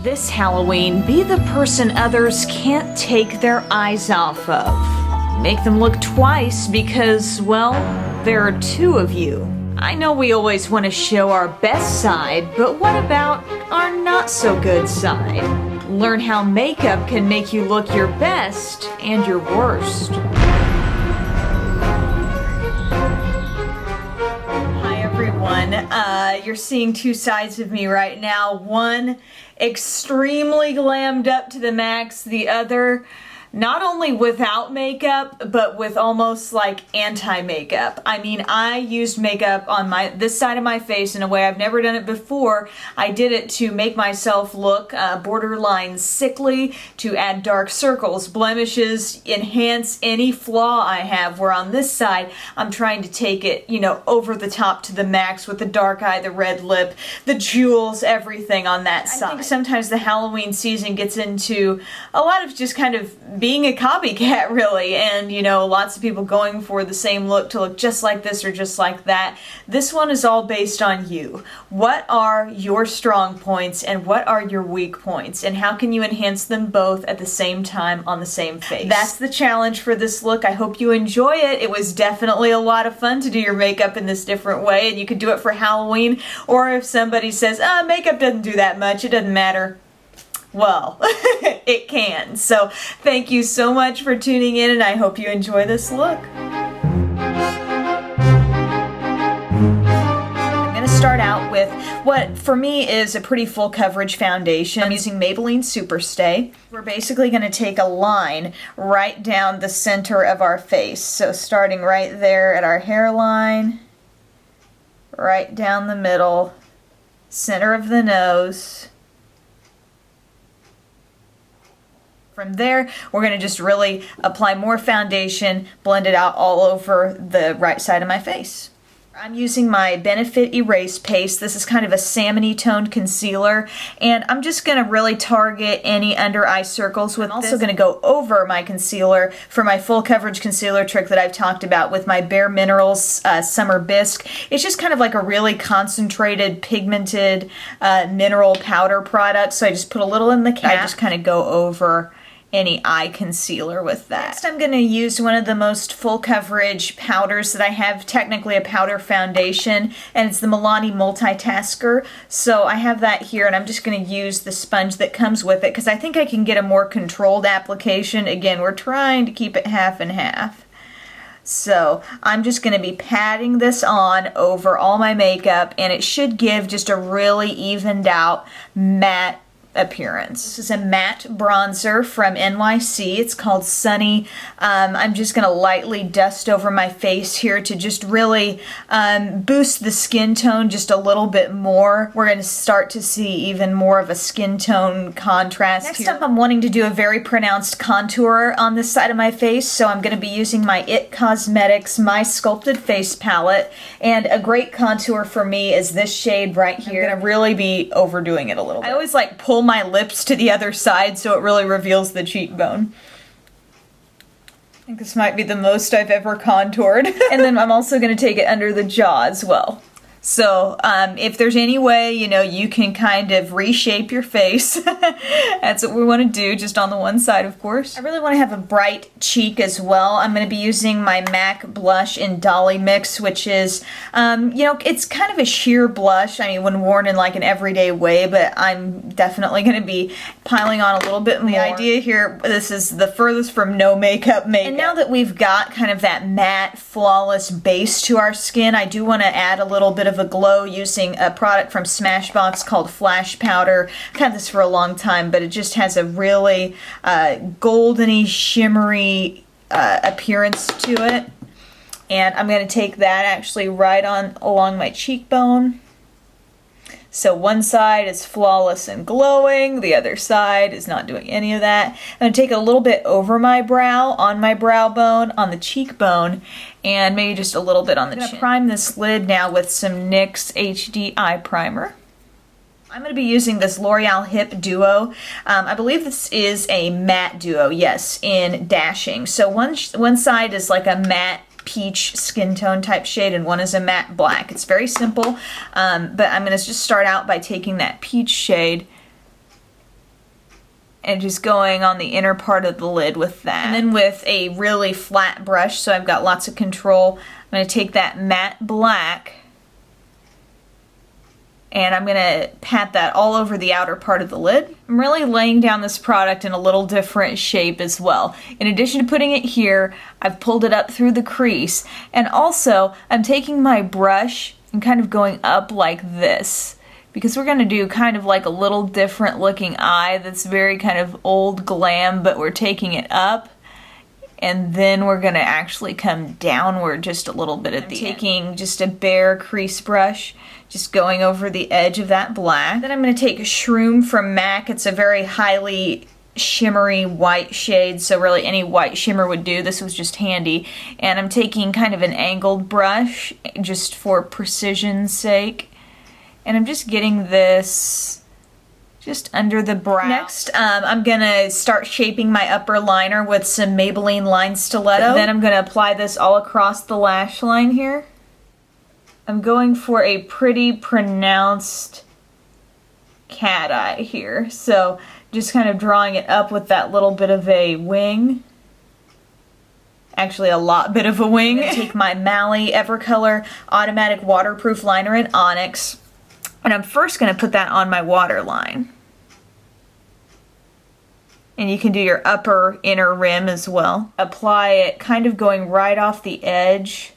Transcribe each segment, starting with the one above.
This Halloween, be the person others can't take their eyes off of. Make them look twice because, well, there are two of you. I know we always want to show our best side, but what about our not so good side? Learn how makeup can make you look your best and your worst. Hi everyone, you're seeing two sides of me right now. One extremely glammed up to the max, the other not only without makeup, but with almost like anti-makeup. I mean, I used makeup on this side of my face in a way I've never done it before. I did it to make myself look borderline sickly, to add dark circles, blemishes, enhance any flaw I have, where on this side, I'm trying to take it, you know, over the top to the max with the dark eye, the red lip, the jewels, everything on that side. I think sometimes the Halloween season gets into a lot of just kind of being a copycat, really, and you know, lots of people going for the same look to look just like this or just like that. This one is all based on you. What are your strong points and what are your weak points, and how can you enhance them both at the same time on the same face? That's the challenge for this look. I hope you enjoy it. It was definitely a lot of fun to do your makeup in this different way, and you could do it for Halloween, or if somebody says, makeup doesn't do that much, it doesn't matter. Well, it can. So thank you so much for tuning in, and I hope you enjoy this look. I'm going to start out with what for me is a pretty full coverage foundation. I'm using Maybelline Superstay. We're basically going to take a line right down the center of our face. So starting right there at our hairline, right down the middle, center of the nose. From there, we're going to just really apply more foundation, blend it out all over the right side of my face. I'm using my Benefit Erase Paste. This is kind of a salmon-y toned concealer, and I'm just going to really target any under eye circles with this. I'm also going to go over my concealer for my full coverage concealer trick that I've talked about with my Bare Minerals Summer Bisque. It's just kind of like a really concentrated, pigmented mineral powder product, so I just put a little in the cap. I just kind of go over any eye concealer with that. Next, I'm going to use one of the most full coverage powders that I have, technically a powder foundation, and it's the Milani Multitasker. So I have that here, and I'm just going to use the sponge that comes with it because I think I can get a more controlled application. Again, we're trying to keep it half and half. So I'm just going to be patting this on over all my makeup, and it should give just a really evened out matte appearance. This is a matte bronzer from NYC. It's called Sunny. I'm just going to lightly dust over my face here to just really boost the skin tone just a little bit more. We're going to start to see even more of a skin tone contrast here. Next up, I'm wanting to do a very pronounced contour on this side of my face, so I'm going to be using my IT Cosmetics My Sculpted Face Palette, and a great contour for me is this shade right here. I'm going to really be overdoing it a little bit. I always like pull my lips to the other side so it really reveals the cheekbone. I think this might be the most I've ever contoured. And then I'm also going to take it under the jaw as well. So if there's any way, you know, you can kind of reshape your face, that's what we want to do, just on the one side, of course. I really want to have a bright cheek as well. I'm going to be using my MAC blush in Dollymix, which is, you know, it's kind of a sheer blush, I mean, when worn in like an everyday way, but I'm definitely going to be piling on a little bit more. The idea here, this is the furthest from no makeup. And now that we've got kind of that matte, flawless base to our skin, I do want to add a little bit of a glow using a product from Smashbox called Flash Powder. I've had this for a long time, but it just has a really goldeny, shimmery appearance to it. And I'm going to take that actually right on along my cheekbone. So one side is flawless and glowing, the other side is not doing any of that. I'm going to take a little bit over my brow, on my brow bone, on the cheekbone, and maybe just a little bit on the chin. I'm going to prime this lid now with some NYX HD Eye Primer. I'm going to be using this L'Oreal Hip Duo. I believe this is a matte duo, yes, in Dashing. So one side is like a matte peach skin tone type shade, and one is a matte black. It's very simple, but I'm going to just start out by taking that peach shade and just going on the inner part of the lid with that. And then with a really flat brush, so I've got lots of control, I'm going to take that matte black and I'm going to pat that all over the outer part of the lid. I'm really laying down this product in a little different shape as well. In addition to putting it here, I've pulled it up through the crease, and also I'm taking my brush and kind of going up like this, because we're going to do kind of like a little different looking eye that's very kind of old glam, but we're taking it up. And then we're going to actually come downward just a little bit at the end. Taking just a bare crease brush, just going over the edge of that black. Then I'm going to take a Shroom from MAC. It's a very highly shimmery white shade, so really any white shimmer would do. This was just handy. And I'm taking kind of an angled brush just for precision's sake. And I'm just getting this just under the brow. Next, I'm gonna start shaping my upper liner with some Maybelline Line Stiletto. Then I'm gonna apply this all across the lash line here. I'm going for a pretty pronounced cat eye here. So just kind of drawing it up with that little bit of a wing. Actually, a lot bit of a wing. I'm gonna take my Mally Evercolor Automatic Waterproof Liner in Onyx. And I'm first gonna put that on my waterline. And you can do your upper inner rim as well. Apply it kind of going right off the edge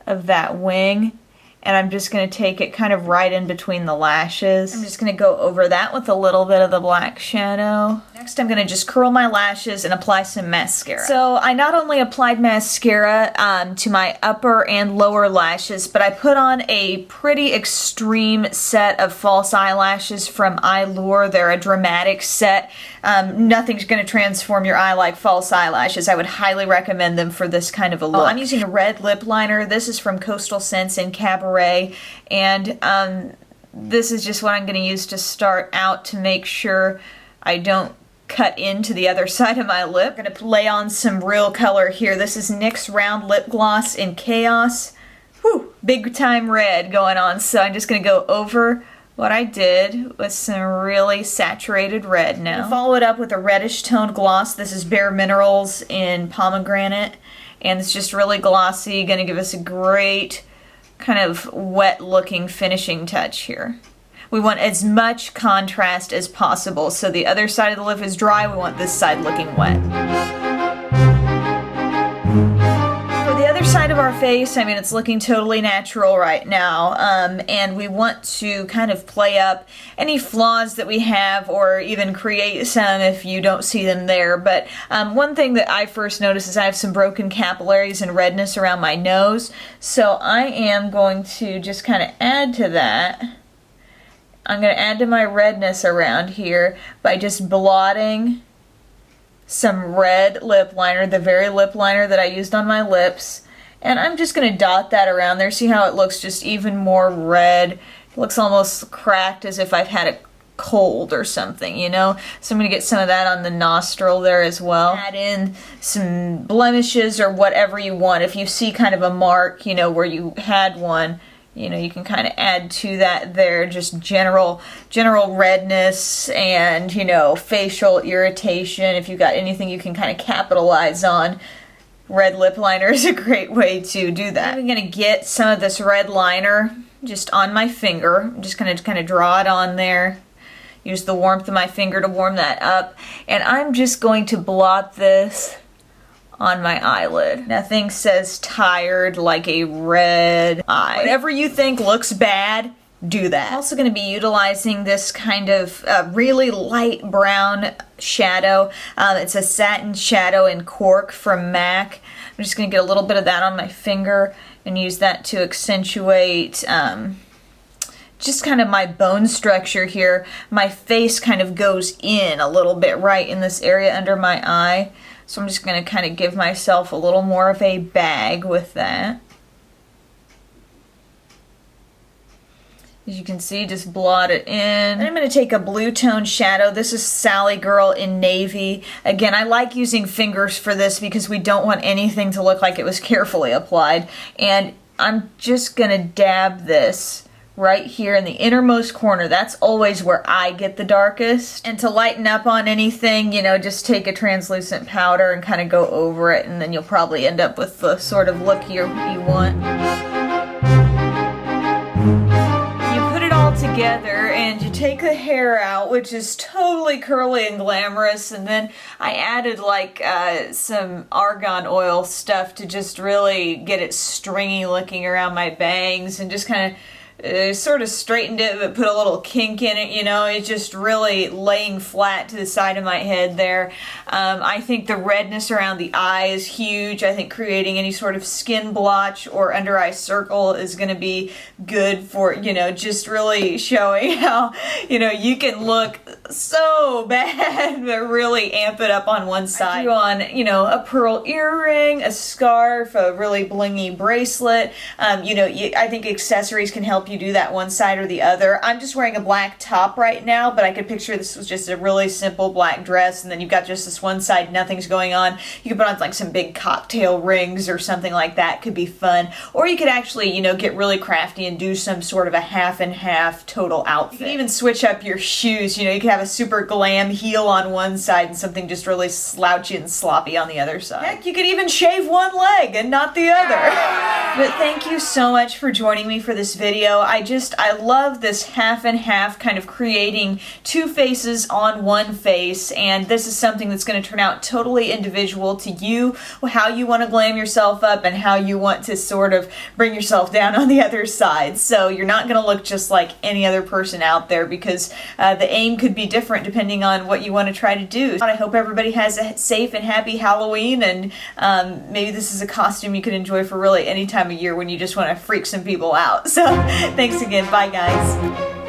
of that wing. And I'm just going to take it kind of right in between the lashes. I'm just going to go over that with a little bit of the black shadow. Next, I'm going to just curl my lashes and apply some mascara. So I not only applied mascara to my upper and lower lashes, but I put on a pretty extreme set of false eyelashes from Eyelure. They're a dramatic set. Nothing's going to transform your eye like false eyelashes. I would highly recommend them for this kind of a look. I'm using a red lip liner. This is from Coastal Scents in Cabaret, and this is just what I'm going to use to start out to make sure I don't cut into the other side of my lip. I'm going to lay on some real color here. This is NYX Round Lip Gloss in Chaos. Whew, big time red going on, so I'm just going to go over what I did with some really saturated red now. I'll follow it up with a reddish toned gloss. This is Bare Minerals in Pomegranate, and it's just really glossy, going to give us a great kind of wet looking finishing touch here. We want as much contrast as possible, so the other side of the lip is dry, we want this side looking wet. For the other side of our face, I mean, it's looking totally natural right now, and we want to kind of play up any flaws that we have, or even create some if you don't see them there. But one thing that I first noticed is I have some broken capillaries and redness around my nose, so I am going to just kind of add to that. I'm going to add to my redness around here by just blotting some red lip liner, the very lip liner that I used on my lips. And I'm just going to dot that around there. See how it looks just even more red? It looks almost cracked, as if I've had a cold or something, you know? So I'm going to get some of that on the nostril there as well. Add in some blemishes or whatever you want. If you see kind of a mark, you know, where you had one, you know, you can kind of add to that there, just general redness and, you know, facial irritation. If you've got anything you can kind of capitalize on, red lip liner is a great way to do that. I'm going to get some of this red liner just on my finger. I'm just going to kind of draw it on there. Use the warmth of my finger to warm that up. And I'm just going to blot this on my eyelid. Nothing says tired like a red eye. Whatever you think looks bad, do that. I'm also going to be utilizing this kind of really light brown shadow. It's a satin shadow in Cork from MAC. I'm just going to get a little bit of that on my finger and use that to accentuate just kind of my bone structure here. My face kind of goes in a little bit right in this area under my eye. So I'm just going to kind of give myself a little more of a bag with that. As you can see, just blot it in. And I'm going to take a blue tone shadow. This is Sally Girl in Navy. Again, I like using fingers for this because we don't want anything to look like it was carefully applied. And I'm just going to dab this right here in the innermost corner. That's always where I get the darkest. And to lighten up on anything, you know, just take a translucent powder and kind of go over it, and then you'll probably end up with the sort of look you want. Together, and you take the hair out, which is totally curly and glamorous, and then I added like some argan oil stuff to just really get it stringy looking around my bangs, and just kind of sort of straightened it but put a little kink in it, you know. It's just really laying flat to the side of my head there. I think the redness around the eye is huge. I think creating any sort of skin blotch or under eye circle is going to be good for, you know, just really showing how, you know, you can look so bad but really amp it up on one side. I drew on, you know, a pearl earring, a scarf, a really blingy bracelet. You know, I think accessories can help you do that one side or the other. I'm just wearing a black top right now, but I could picture this was just a really simple black dress, and then you've got just this one side, nothing's going on. You could put on like some big cocktail rings or something like that. Could be fun. Or you could actually, you know, get really crafty and do some sort of a half and half total outfit. You can even switch up your shoes. You know, you could have a super glam heel on one side and something just really slouchy and sloppy on the other side. Heck, you could even shave one leg and not the other. But thank you so much for joining me for this video. I love this half and half, kind of creating two faces on one face, and this is something that's going to turn out totally individual to you, how you want to glam yourself up and how you want to sort of bring yourself down on the other side. So you're not going to look just like any other person out there, because the aim could be different depending on what you want to try to do. I hope everybody has a safe and happy Halloween, and maybe this is a costume you can enjoy for really any time of year when you just want to freak some people out. So thanks again. Bye, guys.